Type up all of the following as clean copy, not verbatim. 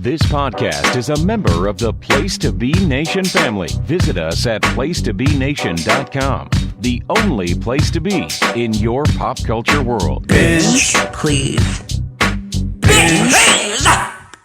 This podcast is a member of the Place to Be Nation family. Visit us at placetobenation.com, the only place to be in your pop culture world. Binge, please. Binge, please.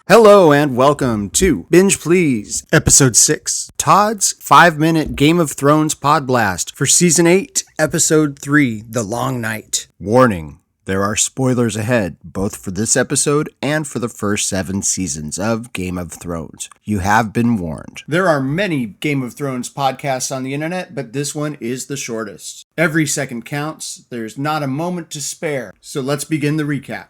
Hello and welcome to Binge Please, Episode 6, Todd's 5-minute Game of Thrones Podblast for Season 8, Episode 3, The Long Night. Warning, there are spoilers ahead, both for this episode and for the first 7 seasons of Game of Thrones. You have been warned. There are many Game of Thrones podcasts on the internet, but this one is the shortest. Every second counts, there's not a moment to spare, so let's begin the recap.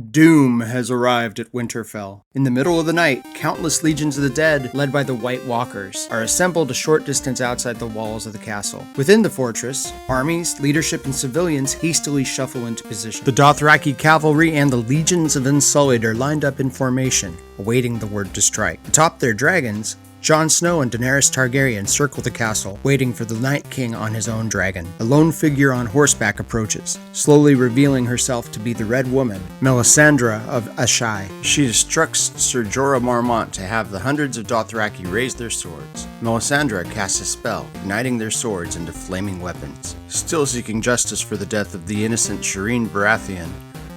Doom has arrived at Winterfell. In the middle of the night, countless legions of the dead, led by the White Walkers, are assembled a short distance outside the walls of the castle. Within the fortress, armies, leadership, and civilians hastily shuffle into position. The Dothraki cavalry and the legions of Unsullied are lined up in formation, awaiting the word to strike. Atop their dragons, Jon Snow and Daenerys Targaryen circle the castle, waiting for the Night King on his own dragon. A lone figure on horseback approaches, slowly revealing herself to be the Red Woman, Melisandre of Asshai. She instructs Ser Jorah Mormont to have the hundreds of Dothraki raise their swords. Melisandre casts a spell, igniting their swords into flaming weapons. Still seeking justice for the death of the innocent Shireen Baratheon,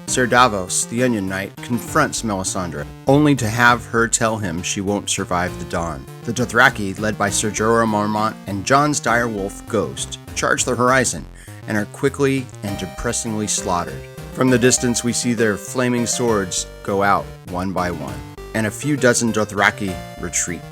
Ser Davos, the Onion Knight, confronts Melisandre, only to have her tell him she won't survive the dawn. The Dothraki, led by Ser Jorah Mormont and Jon's direwolf Ghost, charge the horizon and are quickly and depressingly slaughtered. From the distance we see their flaming swords go out one by one, and a few dozen Dothraki retreat.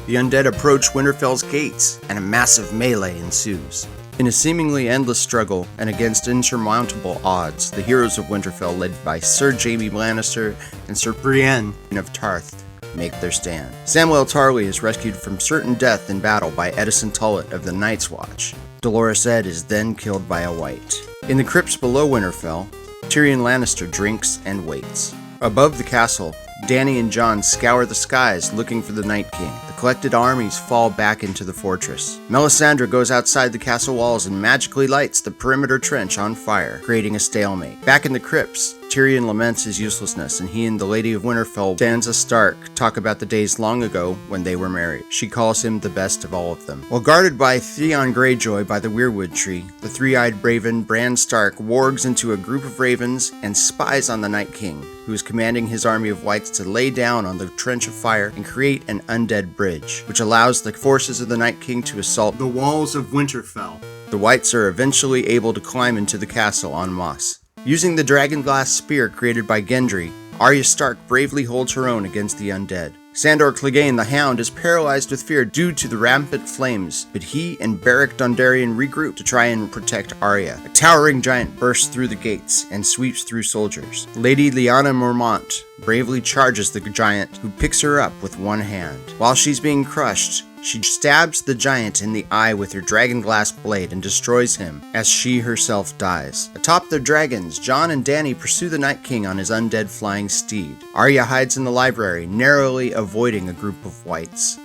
The undead approach Winterfell's gates, and a massive melee ensues. In a seemingly endless struggle, and against insurmountable odds, the heroes of Winterfell, led by Sir Jaime Lannister and Sir Brienne of Tarth, make their stand. Samwell Tarly is rescued from certain death in battle by Edison Tullett of the Night's Watch. Dolorous Edd is then killed by a White. In the crypts below Winterfell, Tyrion Lannister drinks and waits. Above the castle, Dany and Jon scour the skies looking for the Night King. The collected armies fall back into the fortress. Melisandre goes outside the castle walls and magically lights the perimeter trench on fire, creating a stalemate. Back in the crypts, Tyrion laments his uselessness, and he and the Lady of Winterfell, Sansa Stark, talk about the days long ago when they were married. She calls him the best of all of them. While guarded by Theon Greyjoy by the Weirwood Tree, the three-eyed raven Bran Stark wargs into a group of ravens and spies on the Night King, who is commanding his army of Whites to lay down on the trench of fire and create an undead bridge, which allows the forces of the Night King to assault the walls of Winterfell. The Whites are eventually able to climb into the castle en masse. Using the dragonglass spear created by Gendry, Arya Stark bravely holds her own against the undead. Sandor Clegane the Hound is paralyzed with fear due to the rampant flames, but he and Beric Dondarrion regroup to try and protect Arya. A towering giant bursts through the gates and sweeps through soldiers. Lady Lyanna Mormont bravely charges the giant, who picks her up with one hand. While she's being crushed, she stabs the giant in the eye with her dragonglass blade and destroys him as she herself dies. Atop their dragons, Jon and Dany pursue the Night King on his undead flying steed. Arya hides in the library, narrowly avoiding a group of Whites.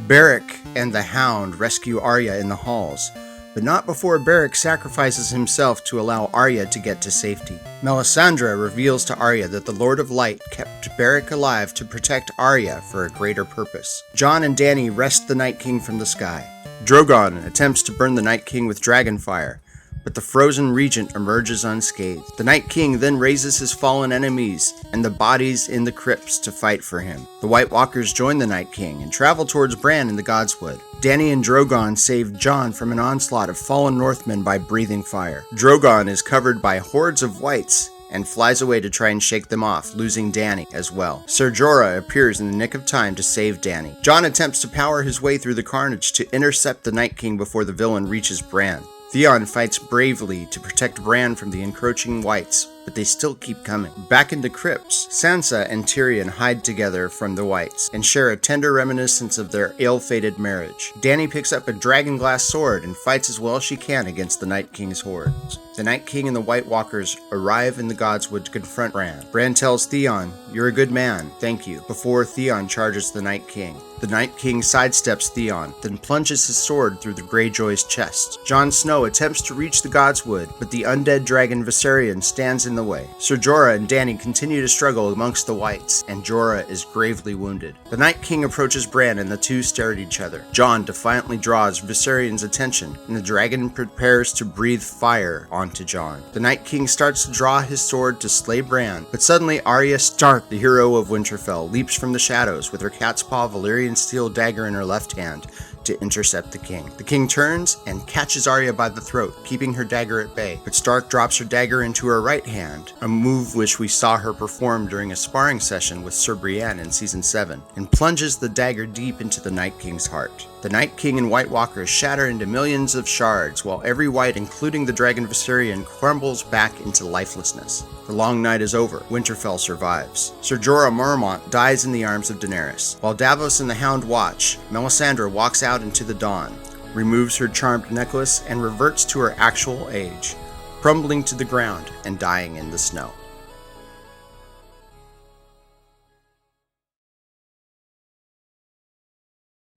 Beric and the Hound rescue Arya in the halls, but not before Beric sacrifices himself to allow Arya to get to safety. Melisandre reveals to Arya that the Lord of Light kept Beric alive to protect Arya for a greater purpose. Jon and Dany wrest the Night King from the sky. Drogon attempts to burn the Night King with dragonfire, but the frozen regent emerges unscathed. The Night King then raises his fallen enemies and the bodies in the crypts to fight for him. The White Walkers join the Night King and travel towards Bran in the Godswood. Dany and Drogon save Jon from an onslaught of fallen Northmen by breathing fire. Drogon is covered by hordes of Whites and flies away to try and shake them off, losing Dany as well. Ser Jorah appears in the nick of time to save Dany. Jon attempts to power his way through the carnage to intercept the Night King before the villain reaches Bran. Theon fights bravely to protect Bran from the encroaching Whites, but they still keep coming. Back in the crypts, Sansa and Tyrion hide together from the Whites and share a tender reminiscence of their ill-fated marriage. Dany picks up a dragonglass sword and fights as well as she can against the Night King's hordes. The Night King and the White Walkers arrive in the Godswood to confront Bran. Bran tells Theon, "You're a good man, thank you," before Theon charges the Night King. The Night King sidesteps Theon, then plunges his sword through the Greyjoy's chest. Jon Snow attempts to reach the Godswood, but the undead dragon Viserion stands in the way. Ser Jorah and Dany continue to struggle amongst the Whites, and Jorah is gravely wounded. The Night King approaches Bran and the two stare at each other. Jon defiantly draws Viserion's attention, and the dragon prepares to breathe fire onto Jon. The Night King starts to draw his sword to slay Bran, but suddenly Arya Stark, the hero of Winterfell, leaps from the shadows with her cat's paw Valyrian steel dagger in her left hand to intercept the king. The king turns and catches Arya by the throat, keeping her dagger at bay, but Stark drops her dagger into her right hand, a move which we saw her perform during a sparring session with Sir Brienne in Season 7, and plunges the dagger deep into the Night King's heart. The Night King and White Walkers shatter into millions of shards, while every White, including the dragon Viserion, crumbles back into lifelessness. The long night is over. Winterfell survives. Ser Jorah Mormont dies in the arms of Daenerys. While Davos and the Hound watch, Melisandre walks out into the dawn, removes her charmed necklace, and reverts to her actual age, crumbling to the ground and dying in the snow.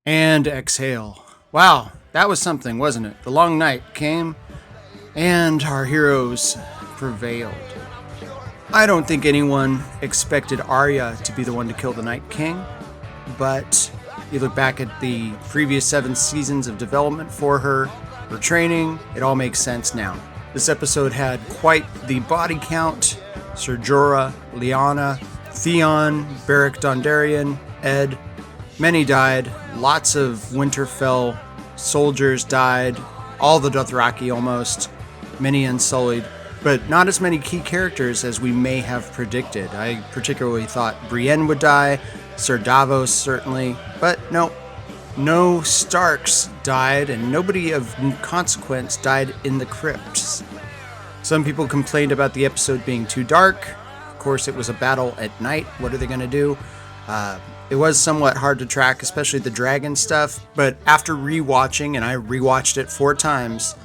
And exhale. Wow, that was something, wasn't it? The long night came, and our heroes prevailed. I don't think anyone expected Arya to be the one to kill the Night King, but you look back at the previous 7 seasons of development for her training, it all makes sense now. This episode had quite the body count. Ser Jorah, Lyanna, Theon, Beric Dondarrion, Ed. Many died. Lots of Winterfell soldiers died. All the Dothraki almost. Many unsullied. But not as many key characters as we may have predicted. I particularly thought Brienne would die. Ser Davos certainly. But no Starks died, and nobody of consequence died in the crypts. Some people complained about the episode being too dark. Of course, it was a battle at night. What are they going to do? It was somewhat hard to track, especially the dragon stuff, but after rewatching, and I rewatched it 4 times,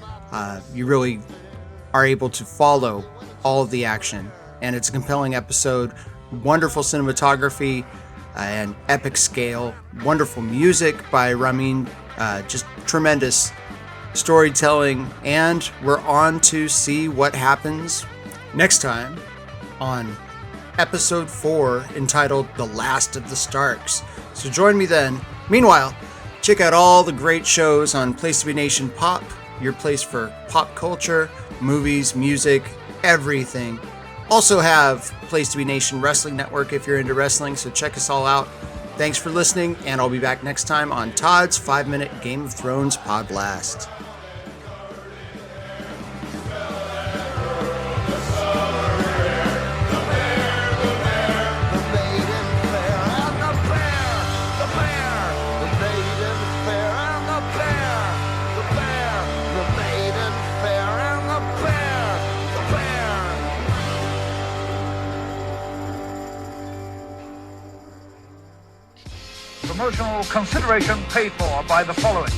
you really are able to follow all of the action, and it's a compelling episode. Wonderful cinematography, and epic scale, wonderful music by Ramin, just tremendous storytelling, and we're on to see what happens next time on Episode 4, entitled The Last of the Starks. So join me then. Meanwhile, check out all the great shows on Place to Be Nation Pop, your place for pop culture, movies, music, everything. Also have Place to Be Nation Wrestling Network if you're into wrestling, so check us all out. Thanks for listening, and I'll be back next time on Todd's 5-Minute Game of Thrones Podblast. Promotional consideration paid for by the following.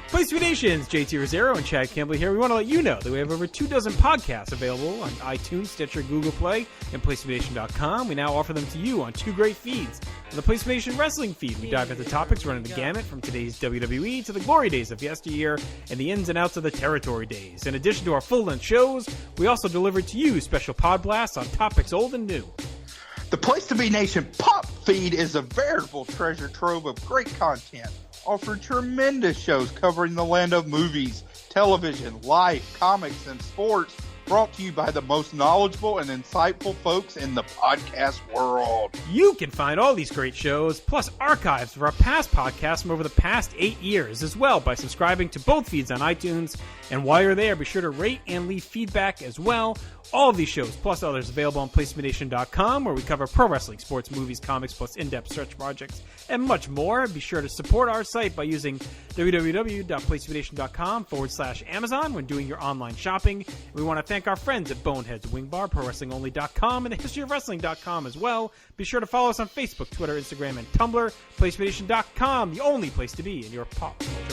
Place to Be Nation's JT Rosero and Chad Campbell here. We want to let you know that we have over 24 podcasts available on iTunes, Stitcher, Google Play, and PlaceToBeNation.com. We now offer them to you on 2 great feeds. On the Place to Be Nation Wrestling feed, we dive into topics running the gamut from today's WWE to the glory days of yesteryear and the ins and outs of the territory days. In addition to our full-length shows, we also deliver to you special podblasts on topics old and new. The Place to Be Nation Pop feed is a veritable treasure trove of great content, offering tremendous shows covering the land of movies, television, life, comics, and sports, brought to you by the most knowledgeable and insightful folks in the podcast world. You can find all these great shows, plus archives of our past podcasts from over the past 8 years as well by subscribing to both feeds on iTunes. And while you're there, be sure to rate and leave feedback as well. All of these shows, plus others, available on PlaceToBeNation.com, where we cover pro wrestling, sports, movies, comics, plus in-depth search projects, and much more. Be sure to support our site by using www.PlaceToBeNation.com/Amazon when doing your online shopping. We want to thank our friends at Boneheads Wing Bar, ProWrestlingOnly.com, and TheHistoryOfWrestling.com as well. Be sure to follow us on Facebook, Twitter, Instagram, and Tumblr. PlaceToBeNation.com, the only place to be in your pop culture.